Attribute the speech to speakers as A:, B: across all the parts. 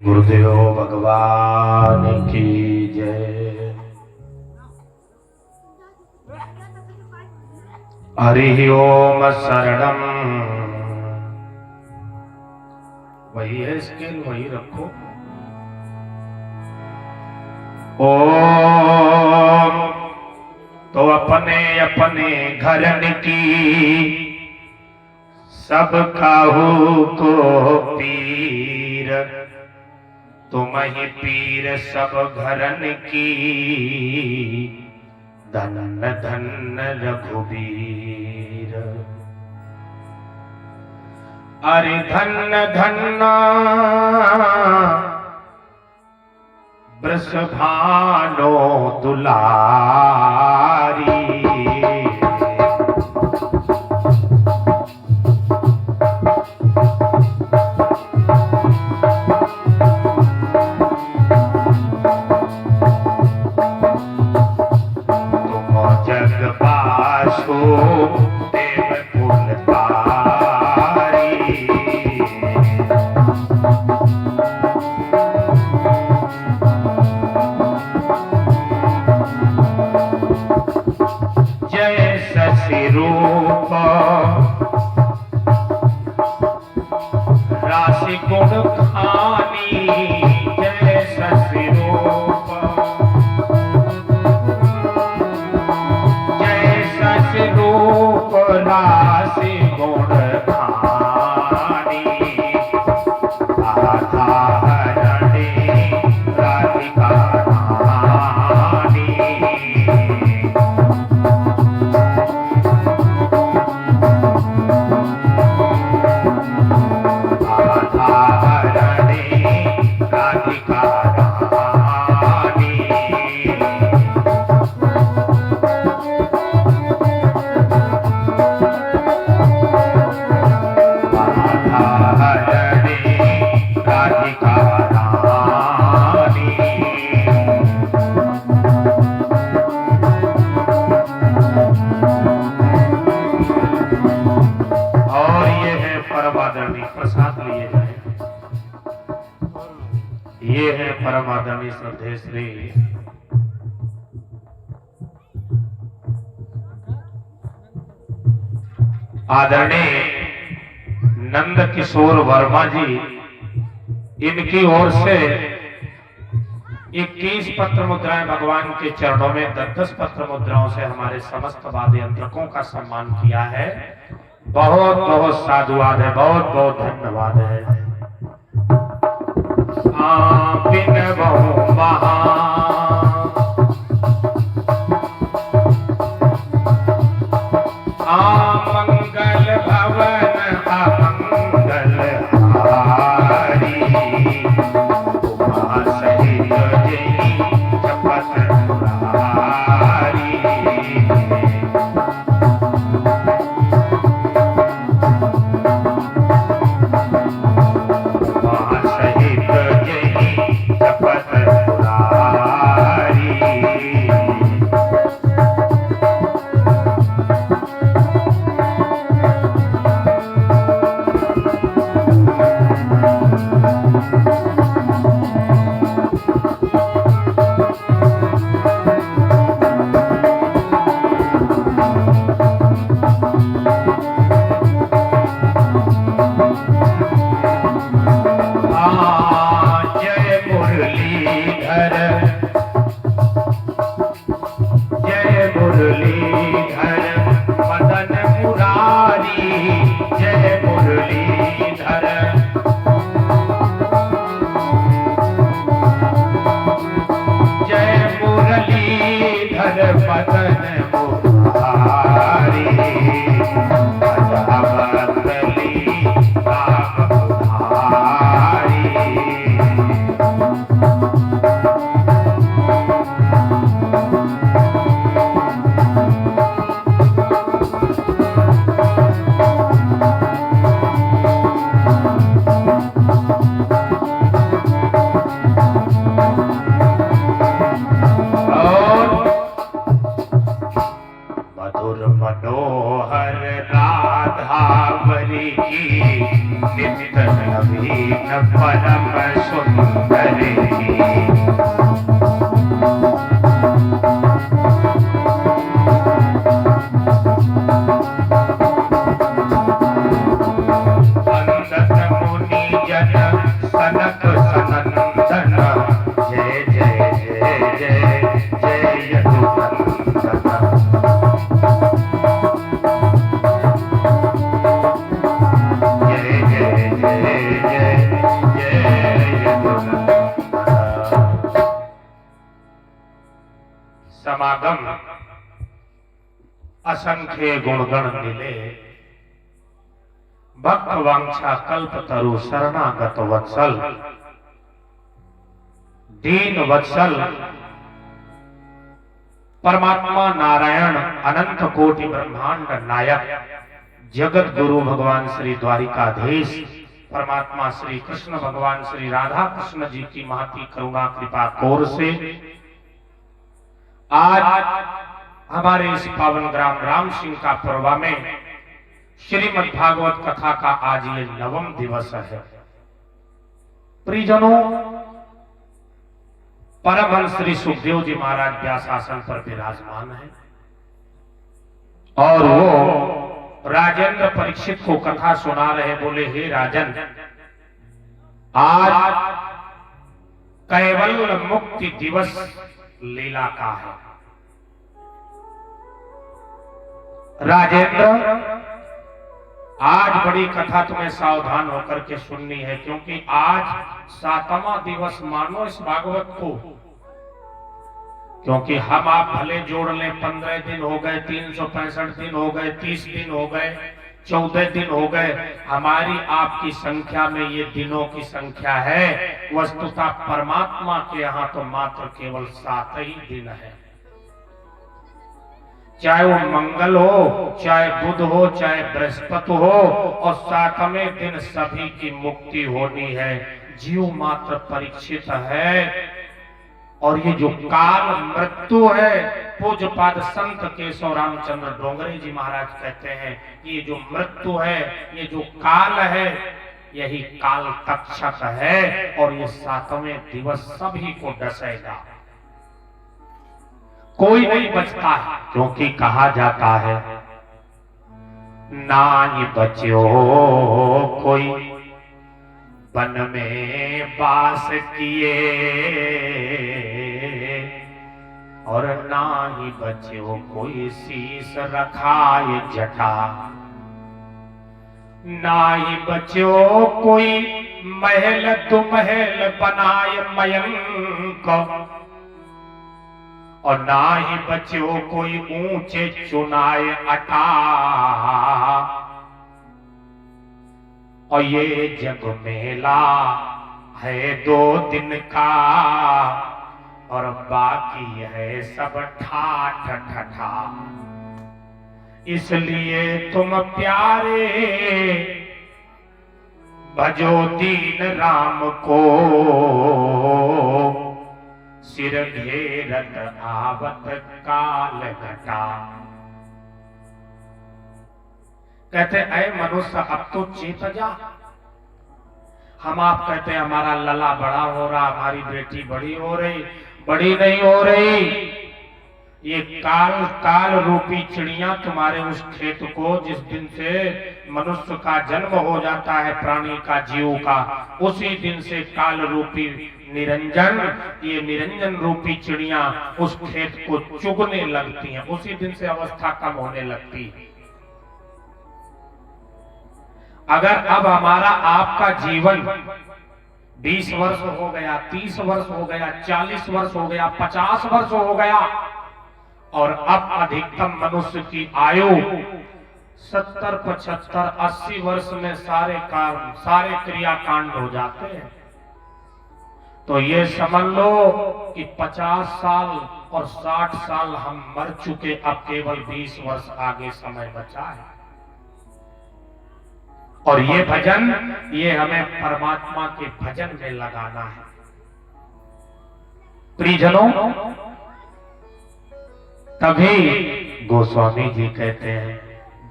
A: गुरुदेव भगवान की जय। हरि ओम शरणम। वही है स्केल, वही रखो। ओम तो अपने अपने घरन की सब काहू को पीर, तुम ही पीर सब घरन की, धन धन रघुबीर। अरे धन धन वृषभानो दुलारी, जगपाशो देव कुलतारी। जय शशि रूप राशि गुण खानी, जय शशि रूप रूप राशि गुण खानी। राधा हरणी राधिका रानी, राधा हरणी राधिका रानी। प्रसाद लिए जाए। ये है परम आदरणीय श्रद्धेय श्री आदरणीय नंद किशोर वर्मा जी, इनकी ओर से 21 पत्र मुद्राएं भगवान के चरणों में 10-10 पत्र मुद्राओं से हमारे समस्त वाद्य यंत्रकों का सम्मान किया है। बहुत बहुत साधुवाद है, बहुत बहुत धन्यवाद है। बिन बहु महा मंगल भवन अमंगल हारी, उमा सहित जय जपत मुरारी। मनोहर राधावरी की नित्य नवीन परम सुंदर। समागम असंख्य गुणगण मिले, भक्त वांछा कल्प तरु शरणागत वत्सल, दीन वत्सल परमात्मा नारायण अनंत कोटि ब्रह्मांड नायक जगत गुरु भगवान श्री द्वारिकाधीश परमात्मा श्री कृष्ण भगवान श्री राधा कृष्ण जी की महती करुणा कृपा कोर से आज हमारे इस पावन ग्राम राम सिंह का पर्वा में श्रीमद् भागवत कथा का आज ये 9वां दिवस है। प्रियजनों, परमहंस श्री सुखदेव जी महाराज व्यासासन पर विराजमान है और वो राजेंद्र परीक्षित को कथा सुना रहे। बोले, हे राजन, आज कैवल्य मुक्ति दिवस लीला का है। राजेंद्र, आज बड़ी कथा तुम्हें सावधान होकर के सुननी है, क्योंकि आज 7वां दिवस मानो इस भागवत को। क्योंकि हम आप भले जोड़ लें, 15 दिन हो गए, 365 दिन हो गए, 30 दिन हो गए, 14 दिन हो गए, हमारी आपकी संख्या में ये दिनों की संख्या है। वस्तुतः परमात्मा के यहाँ तो मात्र केवल 7 ही दिन है। चाहे वो मंगल हो, चाहे बुध हो, चाहे बृहस्पति हो, और 7वें दिन सभी की मुक्ति होनी है। जीव मात्र परीक्षित है। और ये जो काल मृत्यु है, पूज्यपाद संत केशव रामचंद्र डोंगरे जी महाराज कहते हैं, ये जो मृत्यु है, ये जो काल है, यही काल तक्षक है और ये 7वें दिवस सभी को डसेगा। कोई नहीं बचता है, क्योंकि कहा जाता है ना ही बच्यो कोई वन में वास किए, और ना ही बच्यो कोई शीस रखाए जटा, ना ही बच्यो कोई महल दुमहल बनाए मयंक, और ना ही बच्चों कोई ऊंचे चुनाए अटा। और ये जग मेला है 2 दिन का, और बाकी है सब ठाठ ठठा। इसलिए तुम प्यारे भजो दीन राम को, सिर घेरत आवत काल घटा। कहते ऐ मनुष्य, अब तो चेत जा। हम आप कहते हैं हमारा लला बड़ा हो रहा, हमारी बेटी बड़ी हो रही, बड़ी नहीं हो रही। ये काल रूपी चिड़िया तुम्हारे उस खेत को, जिस दिन से मनुष्य का जन्म हो जाता है, प्राणी का, जीव का, उसी दिन से काल रूपी निरंजन, ये निरंजन रूपी चिड़िया उस खेत को चुगने लगती हैं। उसी दिन से अवस्था कम होने लगती है। अगर अब हमारा आपका जीवन 20 वर्ष हो गया, 30 वर्ष हो गया, 40 वर्ष हो गया, 50 वर्ष हो गया, और अब अधिकतम मनुष्य की आयु 70, 75, 80 वर्ष में सारे क्रियाकांड हो जाते हैं, तो ये समझ लो कि 50 साल और 60 साल हम मर चुके, अब केवल 20 वर्ष आगे समय बचा है। और ये भजन, ये हमें परमात्मा के भजन में लगाना है। प्रियजनों, तभी गोस्वामी जी कहते हैं,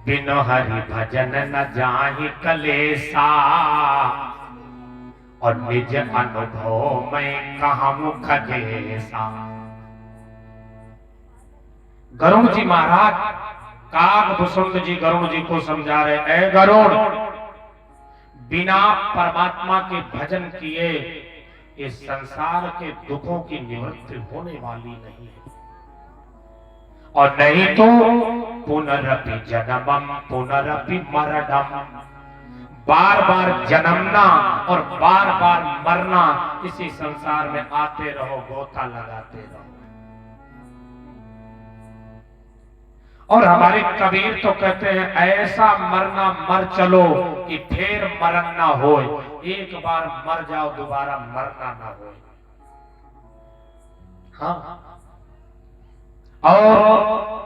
A: बिनु हरि भजन न जाहि कलेसा, और निज अनुभव में कहा मुख देसा। गरुड़ जी महाराज, कागभूषुंड जी गरुड़ जी को समझा रहे, ऐ गरुड़, बिना परमात्मा के भजन किए इस संसार के दुखों की निवृत्ति होने वाली नहीं है। और नहीं तो पुनरपि जन्मम पुनरपि मरणम बार बार जन्मना और बार बार मरना, इसी संसार में आते रहो, गोता लगाते रहो। और हमारे कबीर तो कहते हैं ऐसा मरना मर चलो कि फिर मरण ना हो। एक बार मर जाओ, दोबारा मरना ना हो। हाँ। और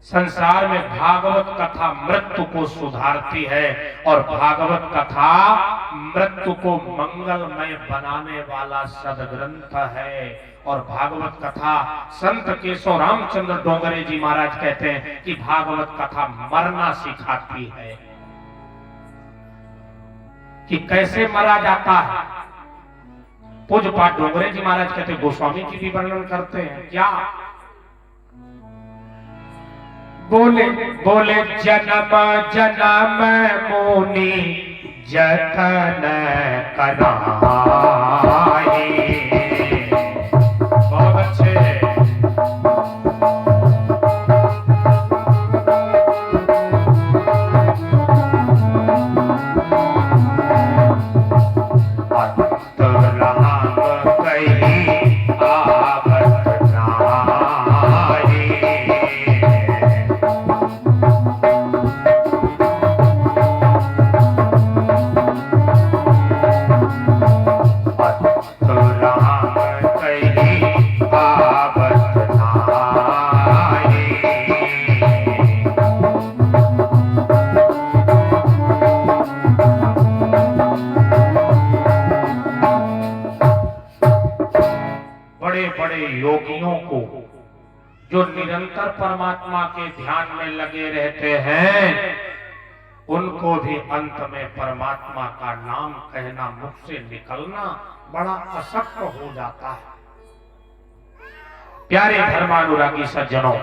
A: संसार में भागवत कथा मृत्यु को सुधारती है, और भागवत कथा मृत्यु को मंगलमय बनाने वाला सदग्रंथ है। और भागवत कथा संत केशव रामचंद्र डोंगरे जी महाराज कहते हैं कि भागवत कथा मरना सिखाती है, कि कैसे मरा जाता है। पूज्यपाद डोंगरे जी महाराज कहते हैं, गोस्वामी जी भी वर्णन करते हैं, क्या बोले बोले जन्म जन्म मुनि जतन कराए। बहुत अच्छे। योगियों को जो निरंतर परमात्मा के ध्यान में लगे रहते हैं, उनको भी अंत में परमात्मा का नाम कहना, मुख से निकलना बड़ा अशक्त हो जाता है। प्यारे धर्मानुरागी सज्जनों,